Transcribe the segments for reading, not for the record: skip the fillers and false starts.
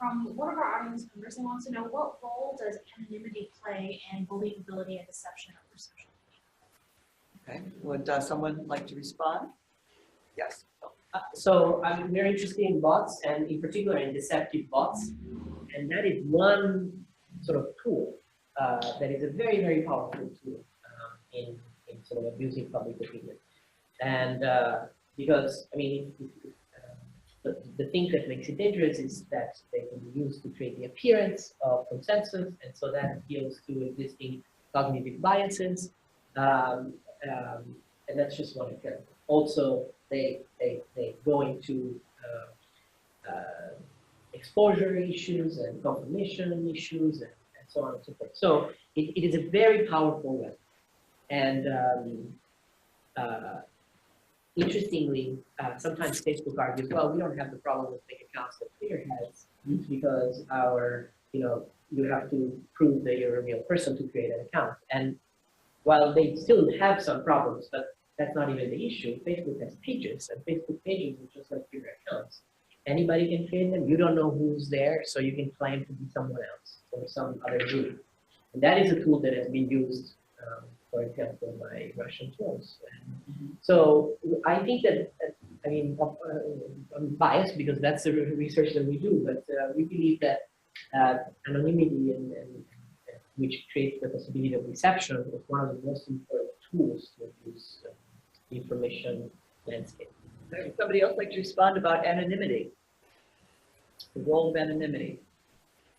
from one of our audience members who wants to know, what role does anonymity play in believability and deception over social media? Okay, would someone like to respond? Yes. So I'm very interested in bots, and in particular in deceptive bots. And that is one sort of tool that is a very, very powerful tool in sort of abusing public opinion. And because, I mean, the thing that makes it dangerous is that they can be used to create the appearance of consensus, and so that appeals to existing cognitive biases. And that's just one example. Also, they go into exposure issues and confirmation issues and so on and so forth. So it is a very powerful weapon. And interestingly, sometimes Facebook argues, well, we don't have the problem with fake accounts that Twitter has because you have to prove that you're a real person to create an account. And while they still have some problems, but that's not even the issue. Facebook has pages, and Facebook pages are just like Twitter accounts. Anybody can create them. You don't know who's there, so you can claim to be someone else or some other group. And that is a tool that has been used, for example, by Russian trolls. So I think that, I mean, I'm biased because that's the research that we do, but we believe that anonymity and which creates the possibility of deception is one of the most important tools to abuse the information landscape. Would somebody else like to respond about anonymity? The role of anonymity.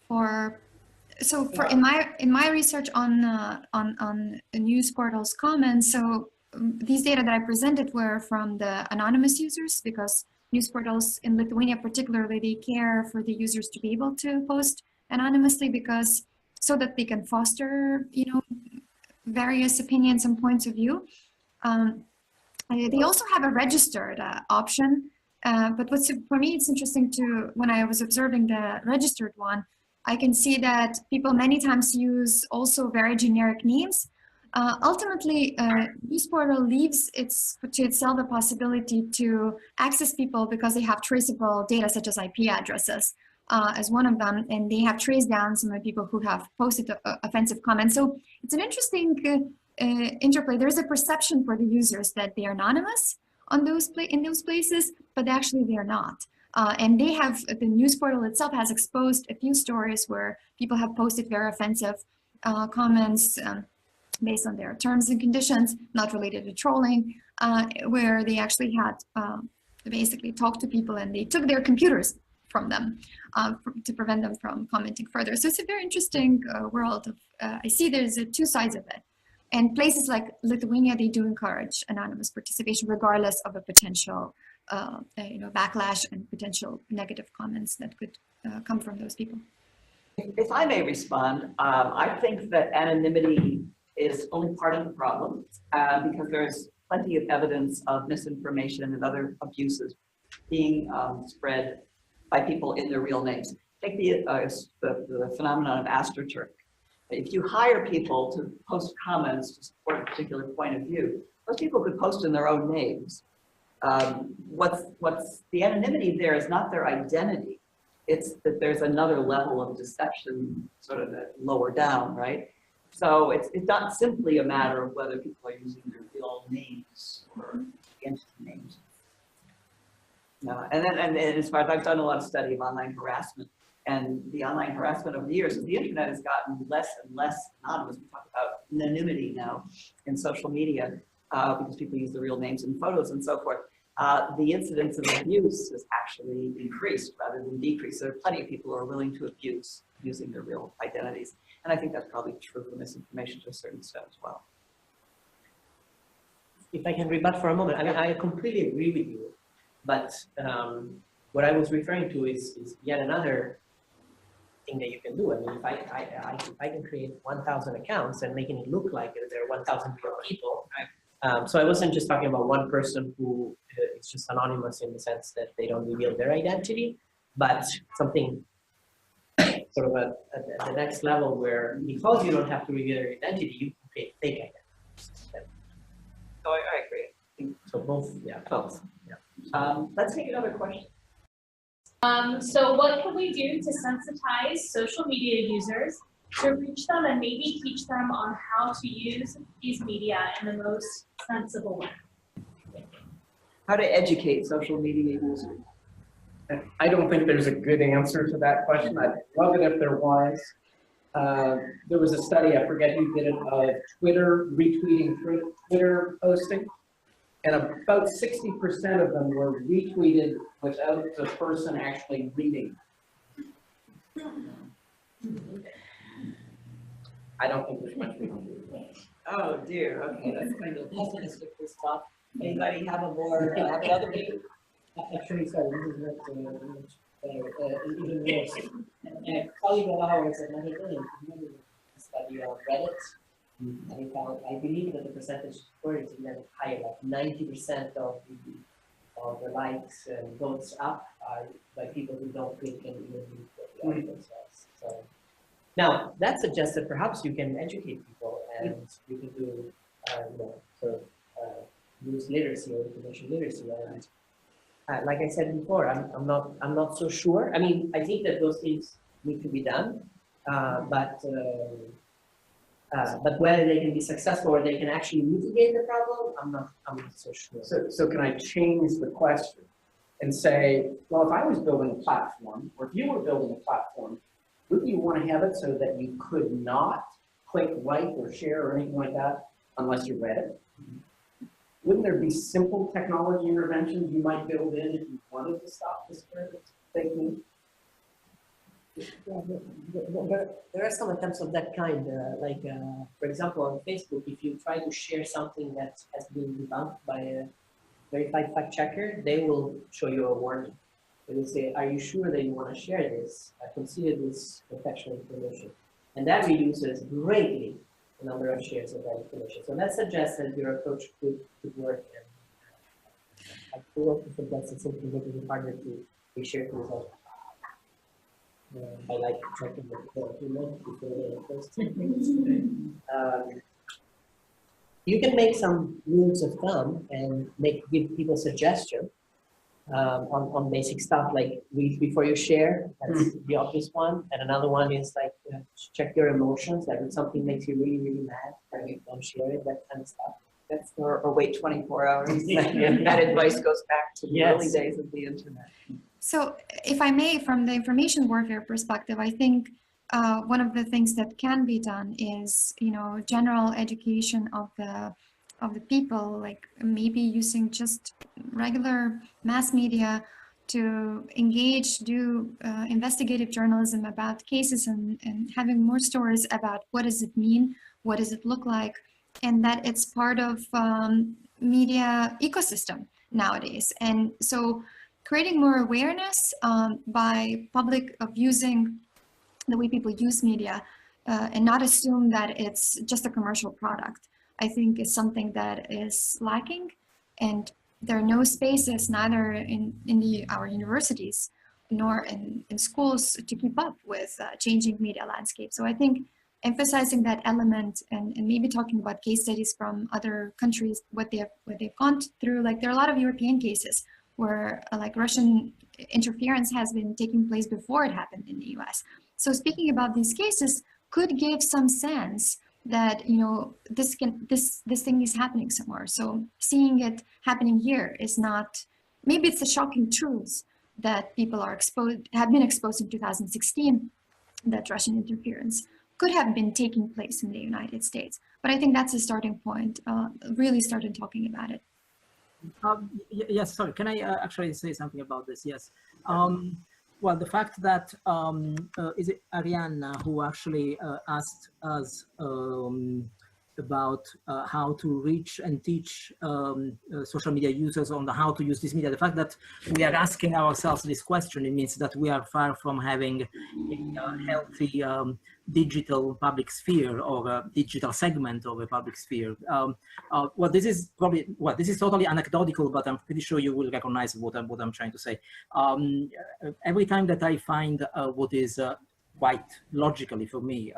In my research on news portals comments, so these data that I presented were from the anonymous users, because news portals in Lithuania particularly, they care for the users to be able to post anonymously, because so that they can foster, various opinions and points of view. They also have a registered option, but for me, it's interesting to, when I was observing the registered one, I can see that people many times use also very generic names. Ultimately, news portal leaves to itself a possibility to access people because they have traceable data such as IP addresses as one of them, and they have traced down some of the people who have posted offensive comments. So it's an interesting interplay. There's a perception for the users that they are anonymous on in those places, but actually they are not. And the news portal itself has exposed a few stories where people have posted very offensive comments based on their terms and conditions, not related to trolling, where they actually had basically talked to people and they took their computers from them to prevent them from commenting further. So it's a very interesting world of, I see there's two sides of it. And places like Lithuania, they do encourage anonymous participation regardless of a potential backlash and potential negative comments that could come from those people. If I may respond, I think that anonymity is only part of the problem because there's plenty of evidence of misinformation and other abuses being spread by people in their real names. Take the phenomenon of AstroTurk. If you hire people to post comments to support a particular point of view, those people could post in their own names. What's the anonymity there is not their identity. It's that there's another level of deception sort of lower down, right? So it's not simply a matter of whether people are using their real names or entity names. No, and as far as I've done a lot of study of online harassment, and the online harassment over the years, as the internet has gotten less and less anonymous. We talk about anonymity now in social media because people use their real names and photos and so forth. The incidence of abuse has actually increased rather than decreased. There are plenty of people who are willing to abuse using their real identities. And I think that's probably true for misinformation to a certain extent as well. If I can rebut for a moment, I mean, I completely agree with you, but what I was referring to is yet another thing that you can do. I mean, if I can create 1,000 accounts and making it look like there are 1,000 real people. So I wasn't just talking about one person who is just anonymous in the sense that they don't reveal their identity, but something sort of at the next level where, because you don't have to reveal your identity, you can create fake identities. Oh, I agree. So both, yeah. Both. Yeah. Let's take another question. So what can we do to sensitize social media users to reach them and maybe teach them on how to use these media in the most sensible way? How to educate social media users. I don't think there's a good answer to that question. I'd love it if there was. There was a study, I forget who did it, of Twitter retweeting Twitter posting. And about 60% of them were retweeted without the person actually reading. I don't think there's much we can do. Oh dear, okay, that's kind of pessimistic stuff. Anybody have a more, have another view? Actually, sorry, this is not even worse. A colleague of ours at Moderator did a study on Reddit, and he found, I believe that the percentage score is even higher, like 90% of the likes and votes up are by people who don't click and even read what the article says. So now that suggests that perhaps you can educate people and you can do sort of news literacy or information literacy. And like I said before, I'm not so sure. I mean, I think that those things need to be done, but whether they can be successful or they can actually mitigate the problem, I'm not so sure. So can I change the question and say, well, if I was building a platform, or if you were building a platform, wouldn't you want to have it so that you could not click like or share or anything like that unless you read it? Wouldn't there be simple technology interventions you might build in if you wanted to stop the spread of fake news? There are some attempts of that kind, for example, on Facebook, if you try to share something that has been debunked by a verified fact checker, they will show you a warning. They will say, are you sure that you want to share this? Consider this contextual information. And that reduces greatly the number of shares of that information. So that suggests that your approach could work. And I feel like that's something that is harder to reshare the results. I like checking the before they post. You can make some rules of thumb and give people suggestions on basic stuff like read before you share. That's the obvious one. And another one is like check your emotions. Like if something makes you really, really mad, don't share it. That kind of stuff. That's or wait 24 hours. That advice goes back to the early days of the internet. So if I may, from the information warfare perspective, I think one of the things that can be done is, general education of the people, like maybe using just regular mass media to engage, do investigative journalism about cases and having more stories about what does it mean, what does it look like, and that it's part of media ecosystem nowadays. And so creating more awareness by public of using the way people use media and not assume that it's just a commercial product, I think is something that is lacking. And there are no spaces, neither in our universities nor in schools, to keep up with changing media landscape. So I think emphasizing that element and maybe talking about case studies from other countries, what they've gone through. Like there are a lot of European cases where like Russian interference has been taking place before it happened in the US. So speaking about these cases could give some sense that this thing is happening somewhere. So seeing it happening here is not, maybe it's a shocking truth that people have been exposed in 2016, that Russian interference could have been taking place in the United States. But I think that's a starting point, really started talking about it. Yes, sorry, can I actually say something about this? Yes. Well, the fact that, is it Arianna who actually asked us about how to reach and teach social media users on how to use this media. The fact that we are asking ourselves this question, it means that we are far from having a healthy digital public sphere or a digital segment of a public sphere. Well, this is totally anecdotal, but I'm pretty sure you will recognize what I'm trying to say. Every time that I find what is quite logically for me,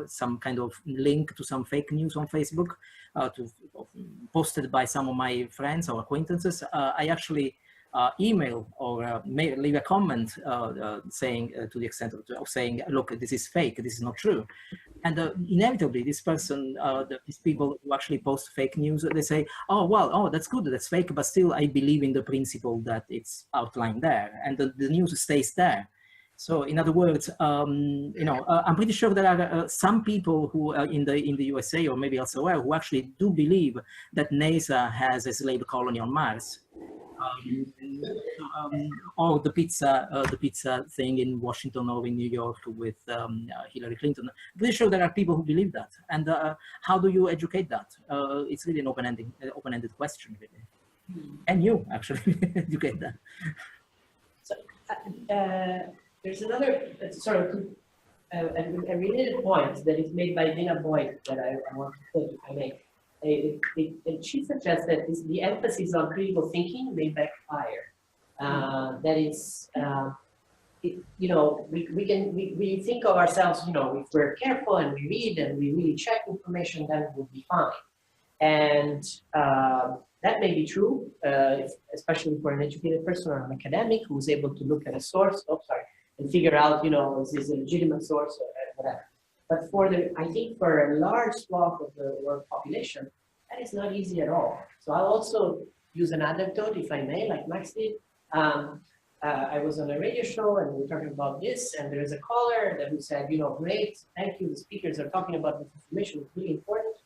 some kind of link to some fake news on Facebook, posted by some of my friends or acquaintances, I actually email or leave a comment saying to the extent of saying, look, this is fake, this is not true. And inevitably, this person, these people who actually post fake news, they say, oh, well, oh, that's good, that's fake, but still I believe in the principle that it's outlined there, and the news stays there. So in other words, you know, I'm pretty sure there are some people who in the USA or maybe elsewhere who actually do believe that NASA has a slave colony on Mars. Or the pizza thing in Washington or in New York with Hillary Clinton. I'm pretty sure there are people who believe that. And how do you educate that? It's really an open-ended question, really. And you actually educate that. So there's another sort of a related point that is made by Dina Boyd that I want to put, if I may. And she suggests that the emphasis on critical thinking may backfire. That is, you know, we think of ourselves, you know, if we're careful and we read and we really check information, then we'll be fine. And that may be true, especially for an educated person or an academic who's able to look at a source, and figure out, you know, is this a legitimate source or whatever. But I think for a large swath of the world population, that is not easy at all. So I'll also use an anecdote, if I may, like Max did. I was on a radio show and we were talking about this, and there is a caller who said, you know, great, thank you, the speakers are talking about this information, it's really important.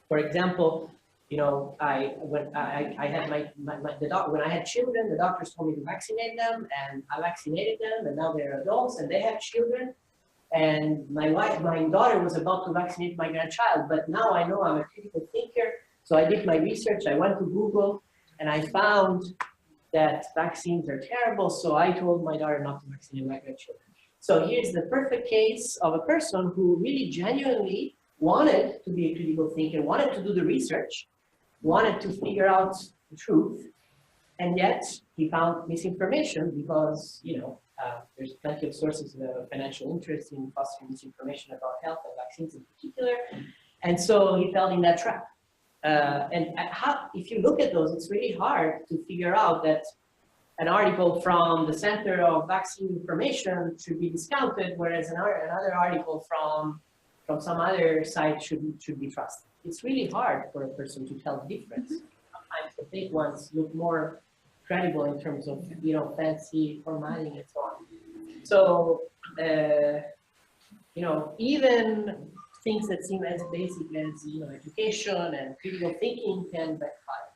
For example, you know, when I had children, the doctors told me to vaccinate them, and I vaccinated them, and now they're adults and they have children. And my daughter was about to vaccinate my grandchild, but now I know I'm a critical thinker. So I did my research, I went to Google, and I found that vaccines are terrible. So I told my daughter not to vaccinate my grandchildren. So here's the perfect case of a person who really genuinely wanted to be a critical thinker, wanted to do the research, wanted to figure out the truth, and yet he found misinformation because, you know, there's plenty of sources of financial interest in fostering misinformation about health and vaccines in particular. And so he fell in that trap. If you look at those, it's really hard to figure out that an article from the Center of Vaccine Information should be discounted, whereas another article from some other site should be trusted. It's really hard for a person to tell the difference. Sometimes the fake ones look more credible in terms of, you know, fancy formatting and so on. So, you know, even things that seem as basic as, you know, education and critical thinking can backfire.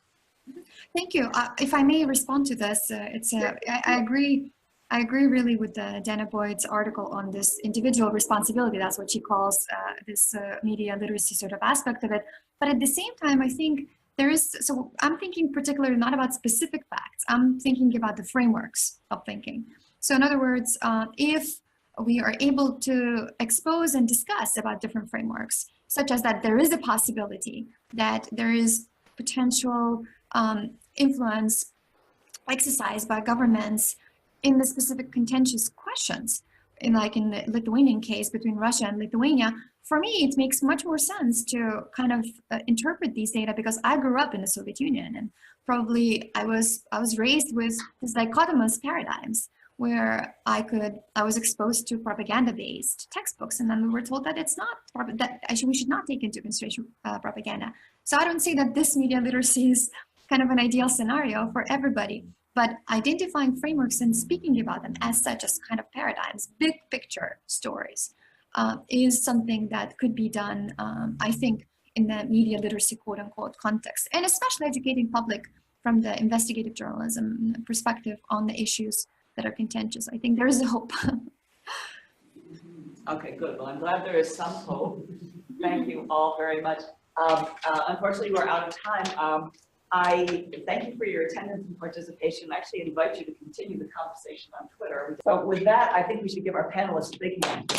Thank you. If I may respond to this, I agree really with Dana Boyd's article on this individual responsibility. That's what she calls this media literacy sort of aspect of it. But at the same time, I think so I'm thinking particularly not about specific facts. I'm thinking about the frameworks of thinking. So in other words, if we are able to expose and discuss about different frameworks, such as that there is a possibility that there is potential influence exercised by governments in the specific contentious questions, like in the Lithuanian case between Russia and Lithuania, for me, it makes much more sense to kind of interpret these data because I grew up in the Soviet Union, and probably I was raised with these dichotomous paradigms where I was exposed to propaganda-based textbooks, and then we were told that it's not we should not take into consideration propaganda. So I don't say that this media literacy is kind of an ideal scenario for everybody, but identifying frameworks and speaking about them as such as kind of paradigms, big picture stories, is something that could be done, I think, in the media literacy quote-unquote context, and especially educating public from the investigative journalism perspective on the issues that are contentious. I think there is a hope. Okay, good. Well, I'm glad there is some hope. Thank you all very much. Unfortunately, we're out of time. I thank you for your attendance and participation. I actually invite you to continue the conversation on Twitter. So with that, I think we should give our panelists a big hand.